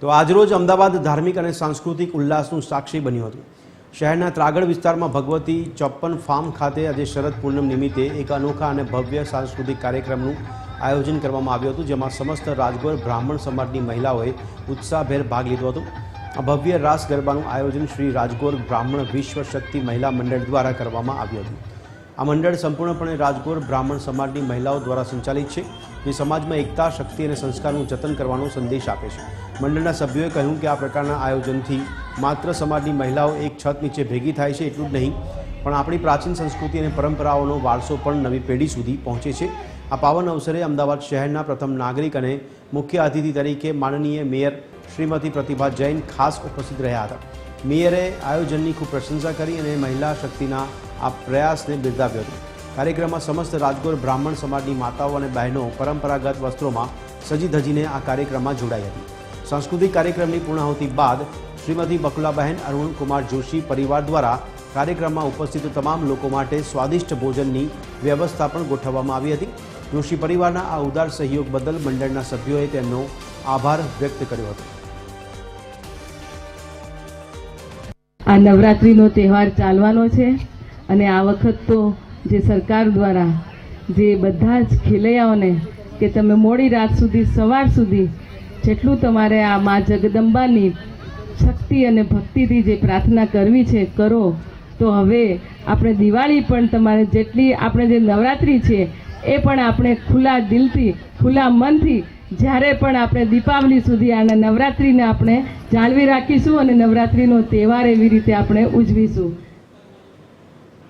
તો આજરોજ અમદાવાદ ધાર્મિક અને સાંસ્કૃતિક ઉલ્લાસનું સાક્ષી બન્યું હતું। શહેરના ત્રાગડ વિસ્તારમાં ભગવતી 54 ફાર્મ ખાતે આજે શરદ પૂનમ નિમિત્તે એક અનોખા અને ભવ્ય સાંસ્કૃતિક કાર્યક્રમનું આયોજન કરવામાં આવ્યું હતું, જેમાં સમસ્ત રાજગોર બ્રાહ્મણ સમાજની મહિલાઓએ ઉત્સાહભેર ભાગ લીધો હતો। આ ભવ્ય રાસ ગરબાનું આયોજન શ્રી રાજગોર બ્રાહ્મણ વિશ્વ શક્તિ મહિલા મંડળ દ્વારા કરવામાં આવ્યું હતું। આ મંડળ સંપૂર્ણપણે રાજગોર બ્રાહ્મણ સમાજની મહિલાઓ દ્વારા સંચાલિત છે, જે સમાજમાં એકતા, શક્તિ અને સંસ્કારનું જતન કરવાનો સંદેશ આપે છે। મંડળના સભ્યોએ કહ્યું કે આ પ્રકારના આયોજનથી માત્ર સમાજની મહિલાઓ એક છત નીચે ભેગી થાય છે એટલું જ નહીં, પણ આપણી પ્રાચીન સંસ્કૃતિ અને પરંપરાઓનો વારસો પણ નવી પેઢી સુધી પહોંચે છે। આ પાવન અવસરે અમદાવાદ શહેરના પ્રથમ નાગરિક અને મુખ્ય અતિથિ તરીકે માનનીય મેયર શ્રીમતી પ્રતિભા જૈન ખાસ ઉપસ્થિત રહ્યા હતા। મેયરે આયોજનની ખૂબ પ્રશંસા કરી અને મહિલા શક્તિના આ પ્રયાસને બિરદાવ્યો હતો। કાર્યક્રમમાં સમસ્ત રાજગોર બ્રાહ્મણ સમાજની માતાઓ અને બહેનો પરંપરાગત વસ્ત્રોમાં સજી ધજીને આ કાર્યક્રમમાં જોડાઈ હતી। સાંસ્કૃતિક કાર્યક્રમની પૂર્ણાહુતિ બાદ શ્રીમતી બકુલાબહેન અરુણ કુમાર જોશી પરિવાર દ્વારા કાર્યક્રમમાં ઉપસ્થિત તમામ લોકો માટે સ્વાદિષ્ટ ભોજનની વ્યવસ્થા પણ ગોઠવવામાં આવી હતી। જોશી પરિવારના આ ઉદાર સહયોગ બદલ મંડળના સભ્યોએ તેમનો આભાર વ્યક્ત કર્યો હતો। આ નવરાત્રીનો તહેવાર ચાલવાનો છે અને આ વખત તો જે સરકાર દ્વારા જે બધા જ ખેલૈયાઓને કે તમે મોડી રાત સુધી સવાર સુધી જેટલું તમારે આ મા જગદંબાની શક્તિ અને ભક્તિથી જે પ્રાર્થના કરવી છે કરો। તો હવે આપણે દિવાળી પણ તમારે જેટલી આપણે જે નવરાત્રિ છે એ પણ આપણે ખુલ્લા દિલથી ખુલ્લા મનથી જ્યારે પણ આપણે દીપાવલી સુધી આના નવરાત્રિને આપણે જાળવી રાખીશું અને નવરાત્રિનો તહેવાર એવી રીતે આપણે ઉજવીશું।